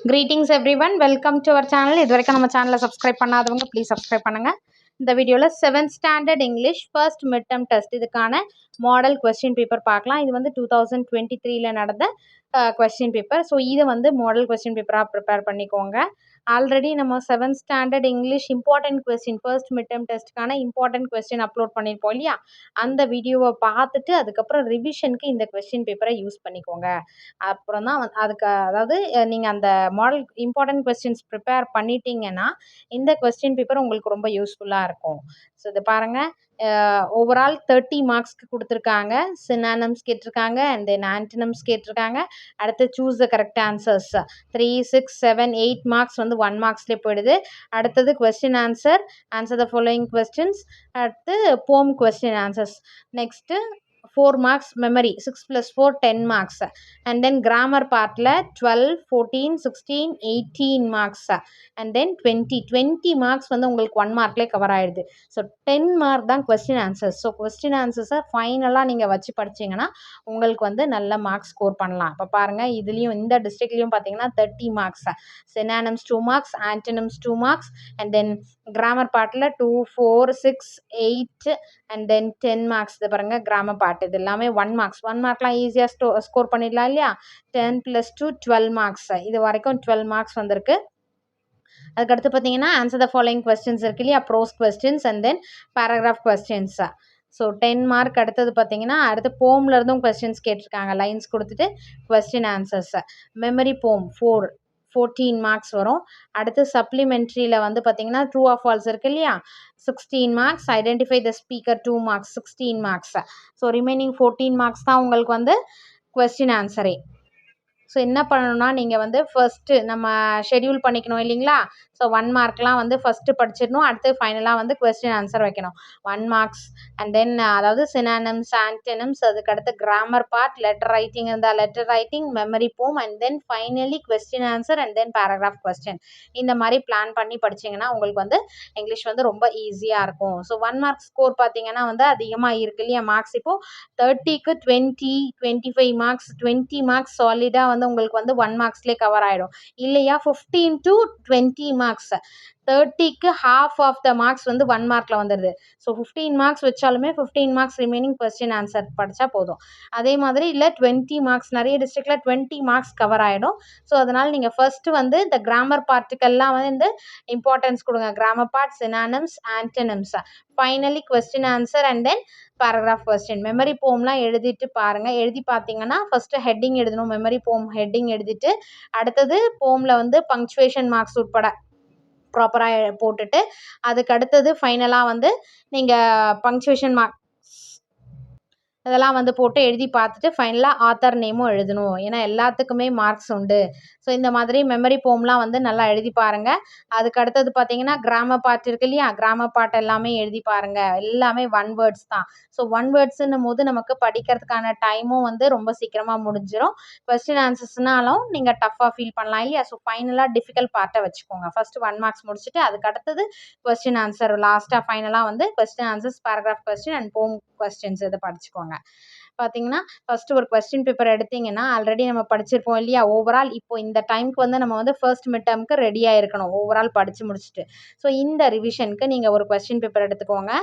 Greetings everyone, welcome to our channel. இதுவரைக்கும் நம்ம சேனலை சப்ஸ்கிரைப் பண்ணாதவங்க ப்ளீஸ் சப்ஸ்கிரைப் பண்ணுங்க. இந்த வீடியோவில் 7th standard English first mid term test இதுக்கான மாடல் கொஸ்டின் பேப்பர் பார்க்கலாம். இது வந்து 2023ல நடந்த கொஸ்டின் பேப்பர். ஸோ இது வந்து மாடல் கொஸ்டின் பேப்பராக ப்ரிப்பேர் பண்ணிக்கோங்க. ஆல்ரெடி நம்ம 7th standard English important question first mid term டெஸ்ட்டுக்கான இம்பார்ட்டன்ட் கொஸ்டின் அப்லோட் பண்ணியிருப்போம் இல்லையா, அந்த வீடியோவை பார்த்துட்டு அதுக்கப்புறம் ரிவிஷனுக்கு இந்த கொஸ்டின் பேப்பரை யூஸ் பண்ணிக்கோங்க. அப்புறம் தான் அதுக்கு அதாவது நீங்கள் அந்த மாடல் இம்பார்ட்டன்ட் கொஸ்டின்ஸ் ப்ரிப்பேர் பண்ணிட்டீங்கன்னா இந்த கொஸ்டின் பேப்பர் உங்களுக்கு ரொம்ப யூஸ்ஃபுல்லாக இருக்கும். ஸோ இது பாருங்கள், ஓவரால் 30 மார்க்ஸ்க்கு கொடுத்துருக்காங்க. சினானம்ஸ் கேட்டிருக்காங்க அண்ட் தென் ஆன்டனம்ஸ் கேட்டிருக்காங்க. அடுத்து choose the correct answers 3, 6, 7, 8 marks வந்து 1 மார்க்ஸ்லேயே போயிடுது. அடுத்தது question answer the following questions. அடுத்து poem question answers. Next 4 marks memory, 6 plus 4 10 marks, and then grammar partல 12, 14, 16, 18 marks, and then 20 marks வந்து உங்களுக்கு 1 markலே கவர் ஆயிடுது. ஸோ 10 மார்க் தான் கொஸ்டின் ஆன்சர்ஸ். ஸோ கொஸ்டின் ஆன்சர்ஸை ஃபைனலாக நீங்கள் வச்சு படிச்சிங்கன்னா உங்களுக்கு வந்து நல்ல மார்க்ஸ் ஸ்கோர் பண்ணலாம். இப்போ பாருங்கள், இதுலேயும் இந்த டிஸ்ட்ரிக்ட்லேயும் பார்த்தீங்கன்னா 30 marks, synonyms 2 marks, antonyms 2 marks, and then grammar பார்ட்டில் 2, 4, 6, 8 அண்ட் தென் 10 மார்க்ஸ். இது பாருங்கள் கிராமர் பார்ட், இது எல்லாமே 1 மார்க்ஸ். 1 மார்க்லாம் ஈஸியாக ஸ்கோர் பண்ணிடலாம் இல்லையா. 10 + 2 12 மார்க்ஸ். இது வரைக்கும் 12 மார்க்ஸ் வந்திருக்கு. அதுக்கடுத்து பார்த்தீங்கன்னா ஆன்சர் த ஃபாலோயிங் கொஸ்டின்ஸ் இருக்கு இல்லையா, prose questions and then paragraph questions. So 10 mark. அடுத்தது பார்த்தீங்கன்னா அடுத்து போம்ல இருந்தும் கொஸ்டின்ஸ் கேட்டிருக்காங்க. லைன்ஸ் கொடுத்துட்டு கொஸ்டின் ஆன்சர்ஸ். மெமரி போம் 14 மார்க்ஸ் வரும். அடுத்து சப்ளிமெண்ட்ரியில் வந்து பார்த்தீங்கன்னா ட்ரூ ஆர் ஃபால்ஸ் இருக்கு இல்லையா, 16 marks. Identify the speaker 2 marks, 16 marks. So remaining 14 marks தான் உங்களுக்கு வந்து கொஸ்டின் ஆன்சரே. ஸோ என்ன பண்ணணும்னா நீங்கள் வந்து ஃபஸ்ட்டு நம்ம ஷெடியூல் பண்ணிக்கணும் இல்லைங்களா. ஸோ 1 மார்க்லாம் வந்து ஃபஸ்ட்டு படிச்சிடணும். அடுத்து ஃபைனலாக வந்து கொஸ்டின் ஆன்சர் வைக்கணும். 1 மார்க்ஸ் அண்ட் தென் அதாவது சினானம்ஸ், ஆன்டனம்ஸ், அதுக்கடுத்து கிராமர் பார்ட், லெட்டர் ரைட்டிங் இருந்தால் லெட்டர் ரைட்டிங், மெமரி போம், and then finally question answer and then paragraph question. இந்த மாதிரி பிளான் பண்ணி படிச்சிங்கன்னா உங்களுக்கு வந்து இங்கிலீஷ் வந்து ரொம்ப ஈஸியாக இருக்கும். ஸோ 1 மார்க் ஸ்கோர் பார்த்தீங்கன்னா வந்து அதிகமாக இருக்கு இல்லையா மார்க்ஸ். இப்போது 30க்கு 20, 25 மார்க்ஸ், 20 மார்க்ஸ் சாலிடாக வந்து உங்களுக்கு வந்து 1 மார்க்ஸ்லேயே கவர் ஆகிடும் இல்லையா. 15 to 20 மார்க்ஸ், 30க்கு half ஆஃப் த மார்க்ஸ் வந்து 1 மார்க்கில் வந்துடுது. ஸோ 15 மார்க்ஸ் வச்சாலுமே 15 மார்க்ஸ் ரிமைனிங் கொஸ்டின் ஆன்சர் படித்தா போதும். அதே மாதிரி இல்லை 20 மார்க்ஸ், நிறைய டிஸ்ட்ரிக்டில் 20 மார்க்ஸ் கவர் ஆகிடும். ஸோ அதனால் நீங்கள் ஃபஸ்ட்டு வந்து இந்த கிராமர் பார்ட்டுக்கெல்லாம் வந்து இம்பார்ட்டன்ஸ் கொடுங்க. Grammar part, synonyms, antonyms, finally question answer and then paragraph question. Memory போம்லாம் எழுதிட்டு பாருங்கள். எழுதி பார்த்தீங்கன்னா ஃபஸ்ட்டு ஹெட்டிங் எழுதணும். மெமரி போம் ஹெட்டிங் எழுதிட்டு அடுத்தது போமில் வந்து பங்க்சுவேஷன் மார்க்ஸ் உட்பட ப்ராப்பராக போட்டுட்டு அதுக்கு அடுத்தது ஃபைனலாக வந்து நீங்கள் பங்க்சுவேஷன் மார்க்ஸ் இதெல்லாம் வந்து போட்டு எழுதி பார்த்துட்டு ஃபைனலாக ஆத்தர் நேமும் எழுதணும். ஏன்னா எல்லாத்துக்குமே மார்க்ஸ் உண்டு. ஸோ இந்த மாதிரி மெமரி போம்லாம் வந்து நல்லா எழுதி பாருங்கள். அதுக்கு அடுத்தது பார்த்தீங்கன்னா கிராமர் பார்ட் இருக்கு இல்லையா, கிராமர் பார்ட் எல்லாமே எழுதி பாருங்கள். எல்லாமே 1 வேர்ட்ஸ் தான். ஸோ 1 வேர்ட்ஸுன்னும் போது நமக்கு படிக்கிறதுக்கான டைமும் வந்து ரொம்ப சீக்கிரமாக முடிஞ்சிடும். கொஸ்டின் ஆன்சர்ஸ்னாலும் நீங்கள் டஃப்பாக ஃபீல் பண்ணலாம் இல்லையா. ஸோ ஃபைனலாக டிஃபிகல்ட் பார்ட்டை வச்சுக்கோங்க. ஃபஸ்ட்டு 1 மார்க்ஸ் முடிச்சுட்டு அதுக்கு அடுத்தது கொஸ்டின் ஆன்சர், லாஸ்ட்டாக ஃபைனலாக வந்து question answers, paragraph question and போம் கொஸ்டின்ஸ் இதை படிச்சுக்கோங்க. பார்த்தீங்கன்னா ஃபஸ்ட்டு ஒரு கொஸ்டின் பேப்பர் எடுத்தீங்கன்னா ஆல்ரெடி நம்ம படிச்சிருப்போம் இல்லையா. ஓவரால் இப்போ இந்த டைமுக்கு வந்து நம்ம வந்து ஃபர்ஸ்ட் மிட் டேர்முக்கு ரெடியாக இருக்கணும் ஓவரால் படித்து முடிச்சுட்டு. ஸோ இந்த ரிவிஷனுக்கு நீங்கள் ஒரு கொஸ்டின் பேப்பர் எடுத்துக்கோங்க.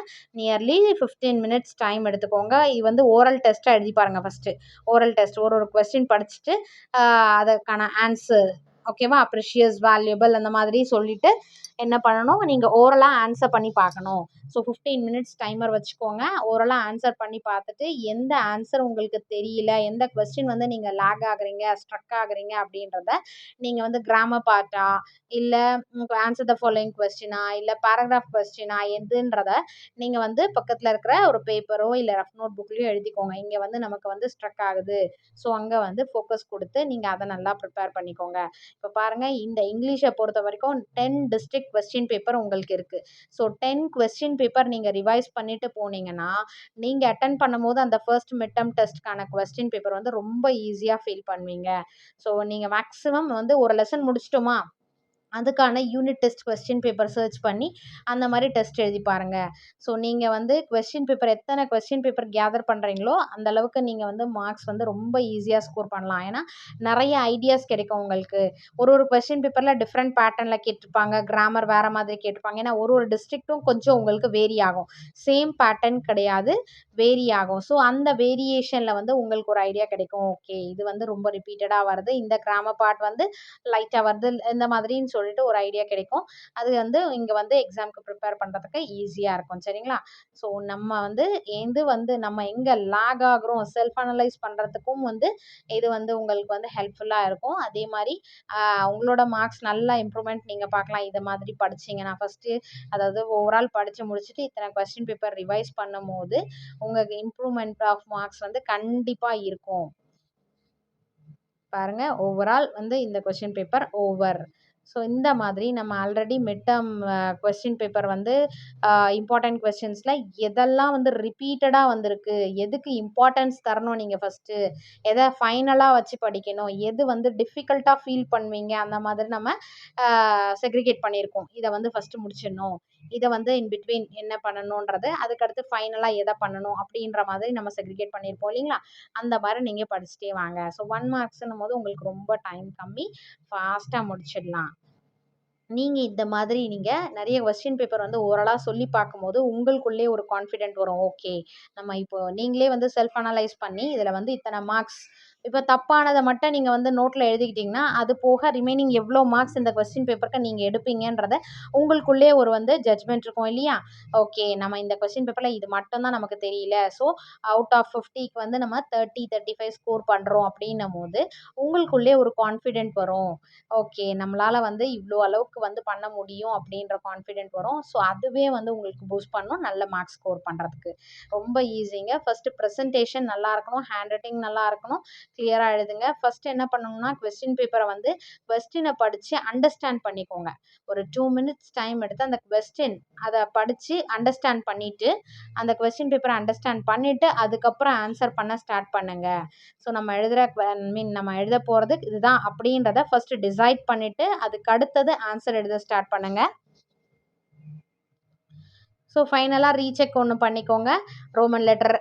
நியர்லி 15 மினிட்ஸ் டைம் எடுத்துக்கோங்க. இது வந்து ஓரல் டெஸ்ட்டாக எழுதி பாருங்கள். ஃபஸ்ட்டு ஓரல் டெஸ்ட் ஒரு கொஸ்டின் படிச்சுட்டு அதுக்கான ஆன்சர் ஓகேவா, ப்ரிஷியஸ், வேல்யூபிள் அந்த மாதிரி சொல்லிவிட்டு என்ன பண்ணணும், நீங்கள் ஓரலாக ஆன்சர் பண்ணி பார்க்கணும். ஸோ 15 மினிட்ஸ் டைமர் வச்சுக்கோங்க. ஓரலாக ஆன்சர் பண்ணி பார்த்துட்டு எந்த ஆன்சர் உங்களுக்கு தெரியல, எந்த கொஸ்டின் வந்து நீங்கள் லேக் ஆகுறீங்க, ஸ்ட்ரக் ஆகுறீங்க அப்படின்றத நீங்கள் வந்து கிராமர் பார்ட்டா இல்லை ஆன்சர் த ஃபாலோயிங் கொஸ்டினா இல்லை பேராகிராஃப் கொஸ்டினா எதுன்றத நீங்கள் வந்து பக்கத்தில் இருக்கிற ஒரு பேப்பரோ இல்லை ரஃப் நோட் புக்லேயோ எழுதிக்கோங்க. இங்கே வந்து நமக்கு வந்து ஸ்ட்ரக் ஆகுது, ஸோ அங்கே வந்து ஃபோக்கஸ் கொடுத்து நீங்கள் அதை நல்லா ப்ரிப்பேர் பண்ணிக்கோங்க. இப்போ பாருங்கள், இந்த இங்கிலீஷை பொறுத்த வரைக்கும் 10 டிஸ்ட்ரிக்ட் கொஸ்டின் பேப்பர் உங்களுக்கு இருக்குது. ஸோ 10 கொஸ்டின் பேப்பர் நீங்கள் ரிவைஸ் பண்ணிட்டு போனீங்கன்னா நீங்கள் அட்டன் பண்ணும்போது அந்த ஃபர்ஸ்ட் மிட் டர்ம் டெஸ்ட்டுக்கான கொஸ்டின் பேப்பர் வந்து ரொம்ப ஈஸியாக ஃபீல் பண்ணுவீங்க. ஸோ நீங்கள் மேக்ஸிமம் வந்து ஒரு லெசன் முடிச்சிட்டோமா, அதுக்கான unit test question paper search பண்ணி அந்த மாதிரி டெஸ்ட் எழுதி பாருங்கள். ஸோ நீங்கள் வந்து கொஸ்டின் பேப்பர் எத்தனை கொஸ்டின் பேப்பர் கேதர் பண்ணுறீங்களோ அந்த அளவுக்கு நீங்கள் வந்து மார்க்ஸ் வந்து ரொம்ப ஈஸியாக ஸ்கோர் பண்ணலாம். ஏன்னா நிறைய ஐடியாஸ் கிடைக்கும் உங்களுக்கு. ஒரு கொஸ்டின் பேப்பரில் டிஃப்ரெண்ட் பேட்டர்னில் கேட்டிருப்பாங்க, கிராமர் வேறு மாதிரி கேட்டிருப்பாங்க. ஏன்னா ஒரு டிஸ்ட்ரிக்ட்டும் கொஞ்சம் உங்களுக்கு வேரி ஆகும், சேம் பேட்டர்ன் கிடையாது, வேரி ஆகும். ஸோ அந்த வேரியேஷனில் வந்து உங்களுக்கு ஒரு ஐடியா கிடைக்கும். ஓகே, இது வந்து ரொம்ப ரிப்பீட்டடாக வருது, இந்த கிராமர் பார்ட் வந்து லைட்டாக வருது, இந்த மாதிரின்னு சொல்லிட்டு ஒரு ஐடியா கிடைக்கும். அது வந்து இங்கே வந்து எக்ஸாமுக்கு ப்ரிப்பேர் பண்ணுறதுக்கு ஈஸியாக இருக்கும். சரிங்களா? ஸோ நம்ம வந்து நம்ம எங்கே லேக் ஆகுறோம் செல்ஃப் அனலைஸ் பண்ணுறதுக்கும் வந்து இது வந்து உங்களுக்கு வந்து ஹெல்ப்ஃபுல்லாக இருக்கும். அதே மாதிரி உங்களோட மார்க்ஸ் நல்லா இம்ப்ரூவ்மெண்ட் நீங்கள் பார்க்கலாம் இதை மாதிரி படிச்சிங்கன்னா. ஃபஸ்ட்டு அதாவது ஓவரால் படித்து முடிச்சுட்டு இத்தனை கொஸ்டின் பேப்பர் ரிவைஸ் பண்ணும் போது உங்களுக்கு இம்ப்ரூவ்மெண்ட் ஆஃப் மார்க்ஸ் வந்து கண்டிப்பாக இருக்கும். பாருங்க, ஓவரால் வந்து இந்த கொஸ்டின் பேப்பர் ஓவர். ஸோ இந்த மாதிரி நம்ம already mid term question paper வந்து இம்பார்ட்டன்ட் கொஸ்டின்ஸில் எதெல்லாம் வந்து ரிப்பீட்டடாக வந்திருக்கு, எதுக்கு இம்பார்ட்டன்ஸ் தரணும், நீங்கள் ஃபஸ்ட்டு எதை ஃபைனலாக வச்சு படிக்கணும், எது வந்து டிஃபிகல்ட்டாக ஃபீல் பண்ணுவீங்க, அந்த மாதிரி நம்ம செக்ரிகேட் பண்ணியிருக்கோம். இதை வந்து ஃபஸ்ட்டு முடிச்சிடணும், இதை வந்து இன் பிட்வீன் என்ன பண்ணணுன்றது, அதுக்கடுத்து ஃபைனலாக எதை பண்ணணும் அப்படின்ற மாதிரி நம்ம செக்ரிகேட் பண்ணியிருப்போம் இல்லைங்களா? அந்த மாதிரி நீங்கள் படிச்சுட்டே வாங்க. ஸோ 1 மார்க்ஸ்னும் போது உங்களுக்கு ரொம்ப டைம் கம்மி, ஃபாஸ்ட்டாக முடிச்சிடலாம். நீங்கள் இந்த மாதிரி நிறைய கொஸ்டின் பேப்பர் வந்து ஓரலாக சொல்லி பார்க்கும்போது உங்களுக்குள்ளே ஒரு கான்ஃபிடென்ட் வரும். ஓகே, நம்ம இப்போ நீங்களே வந்து செல்ஃப் அனலைஸ் பண்ணி இதில் வந்து இத்தனை மார்க்ஸ், இப்போ தப்பானதை மட்டும் நீங்கள் வந்து நோட்டில் எழுதிக்கிட்டிங்கன்னா அது போக ரிமைனிங் எவ்வளோ மார்க்ஸ் இந்த கொஸ்டின் பேப்பருக்கு நீங்கள் எடுப்பீங்கன்றத உங்களுக்குள்ளே ஒரு வந்து ஜட்ஜ்மெண்ட் இருக்கும் இல்லையா? ஓகே, நம்ம இந்த கொஸ்டின் பேப்பரில் இது மட்டும் தான் நமக்கு தெரியல, ஸோ அவுட் ஆஃப் 50க்கு வந்து நம்ம 30-35 ஸ்கோர் பண்ணுறோம் அப்படின்னும் போது உங்களுக்குள்ளே ஒரு கான்ஃபிடென்ட் வரும். ஓகே, நம்மளால் வந்து இவ்வளோ அளவுக்கு வந்து பண்ண முடியும் அப்படின்ற கான்ஃபிடென்ட் வரும். ஸோ அதுவே வந்து உங்களுக்கு பூஸ்ட் பண்ணும் நல்ல மார்க்ஸ் ஸ்கோர் பண்ணுறதுக்கு. ரொம்ப ஈஸிங்க. ஃபஸ்ட்டு ப்ரெசன்டேஷன் நல்லா இருக்கணும், ஹேண்ட் ரைட்டிங் நல்லா இருக்கணும், கிளியராக எழுதுங்க. ஃபஸ்ட்டு என்ன பண்ணணும்னா கொஸ்டின் பேப்பரை வந்து கொஸ்டினை படித்து அண்டர்ஸ்டாண்ட் பண்ணிக்கோங்க. ஒரு 2 மினிட்ஸ் டைம் எடுத்து அந்த கொஸ்டின் அதை படித்து அண்டர்ஸ்டாண்ட் பண்ணிவிட்டு அந்த கொஸ்டின் பேப்பரை அண்டர்ஸ்டாண்ட் பண்ணிவிட்டு அதுக்கப்புறம் ஆன்சர் பண்ண ஸ்டார்ட் பண்ணுங்கள். ஸோ நம்ம நம்ம எழுத போகிறது இதுதான் அப்படின்றத ஃபஸ்ட்டு டிசைட் பண்ணிவிட்டு அதுக்கு அடுத்தது ஆன்சர் எழுத ஸ்டார்ட் பண்ணுங்கள். ஸோ ஃபைனலாக ரீசெக் ஒன்று பண்ணிக்கோங்க. ரோமன் லெட்டர்,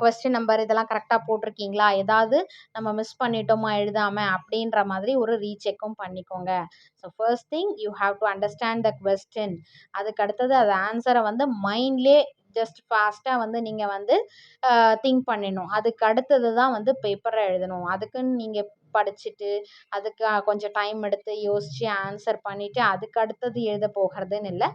கொஸ்டின் நம்பர் இதெல்லாம் கரெக்டாக போட்டிருக்கீங்களா, ஏதாவது நம்ம மிஸ் பண்ணிட்டோமா எழுதாமல் அப்படின்ற மாதிரி ஒரு ரீசெக்கும் பண்ணிக்கோங்க. So first thing you have to understand the question. அதுக்கு அடுத்தது அது ஆன்சரை வந்து மைண்ட்லேயே ஜஸ்ட் ஃபாஸ்ட்டாக வந்து நீங்கள் வந்து திங்க் பண்ணிடணும். அதுக்கு அடுத்தது தான் வந்து பேப்பரை எழுதணும். அதுக்குன்னு நீங்கள் படிச்சுட்டு அதுக்கு கொஞ்சம் டைம் எடுத்து யோசித்து ஆன்சர் பண்ணிவிட்டு அதுக்கு அடுத்தது எழுத போகிறதுன்னு இல்லை.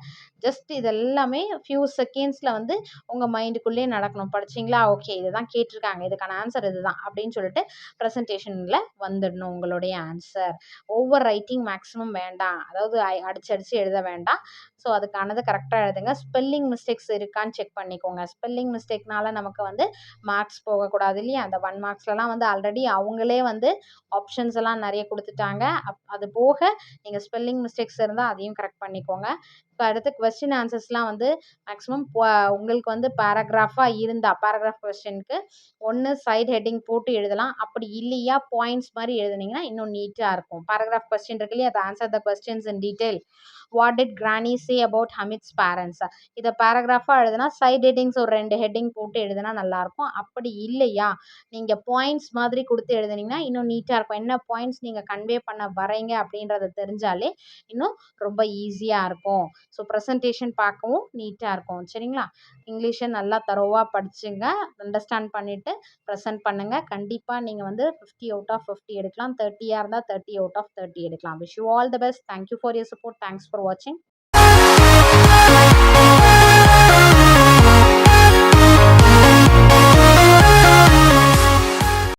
ஜஸ்ட் இதெல்லாமே ஃபியூ செகண்ட்ஸில் வந்து உங்கள் மைண்டுக்குள்ளேயே நடக்கணும். படிச்சிங்களா, ஓகே இதுதான் கேட்டிருக்காங்க, இதுக்கான ஆன்சர் இதுதான் அப்படின்னு சொல்லிட்டு ப்ரெசன்டேஷனில் வந்துடணும் உங்களுடைய ஆன்சர். ஓவர் ரைட்டிங் மேக்ஸிமம் வேண்டாம், அதாவது அடிச்சு எழுத வேண்டாம். ஸோ அதுக்கானது கரெக்டாக எழுதுங்க. ஸ்பெல்லிங் மிஸ்டேக்ஸ் இருக்கான்னு செக் பண்ணிக்கோங்க. ஸ்பெல்லிங் மிஸ்டேக்னால நமக்கு வந்து மார்க்ஸ் போகக்கூடாது இல்லையா? அந்த 1 மார்க்ஸ்லலாம் வந்து ஆல்ரெடி அவங்களே வந்து ஆப்ஷன்ஸ் எல்லாம் நிறைய கொடுத்துட்டாங்க. அது போக நீங்கள் ஸ்பெல்லிங் மிஸ்டேக்ஸ் இருந்தால் அதையும் கரெக்ட் பண்ணிக்கோங்க. இப்போ அடுத்து கொஸ்டின் ஆன்சர்ஸ்லாம் வந்து மேக்ஸிமம் உங்களுக்கு வந்து பேராகிராஃப் கொஸ்டினுக்கு ஒன்று சைடு ஹெட்டிங் போட்டு எழுதலாம். அப்படி இல்லையா பாயிண்ட்ஸ் மாதிரி எழுதுனீங்கன்னா இன்னும் நீட்டாக இருக்கும். பேராகிராஃப் கொஸ்டின் இருக்கு இல்லையா, அதை answer the questions in detail. What did granny say about Hamid's parents, இதை பேராகிராஃபாக எழுதுனா சைட் ஹெட்டிங்ஸ் ஒரு 2 ஹெட்டிங் போட்டு எழுதுனா நல்லாயிருக்கும். அப்படி இல்லையா நீங்கள் பாயிண்ட்ஸ் மாதிரி கொடுத்து எழுதுனீங்கன்னா இன்னும் நீட்டாக இருக்கும். என்ன பாயிண்ட்ஸ் நீங்கள் கன்வே பண்ண வரீங்க அப்படின்றத தெரிஞ்சாலே இன்னும் ரொம்ப ஈஸியாக இருக்கும். ஸோ ப்ரெசன்டேஷன் பார்க்கவும் நீட்டாக இருக்கும். சரிங்களா? இங்கிலீஷை நல்லா தரோவாக படிச்சுங்க, அண்டர்ஸ்டாண்ட் பண்ணிவிட்டு ப்ரெசென்ட் பண்ணுங்கள். கண்டிப்பாக நீங்கள் வந்து 50 அவுட் ஆஃப் 50 எடுக்கலாம், 30யாக இருந்தால் 30 அவுட் ஆஃப் 30 எடுக்கலாம். Wish you all the best. Thank you for your support. Thanks for வாட்சிங்.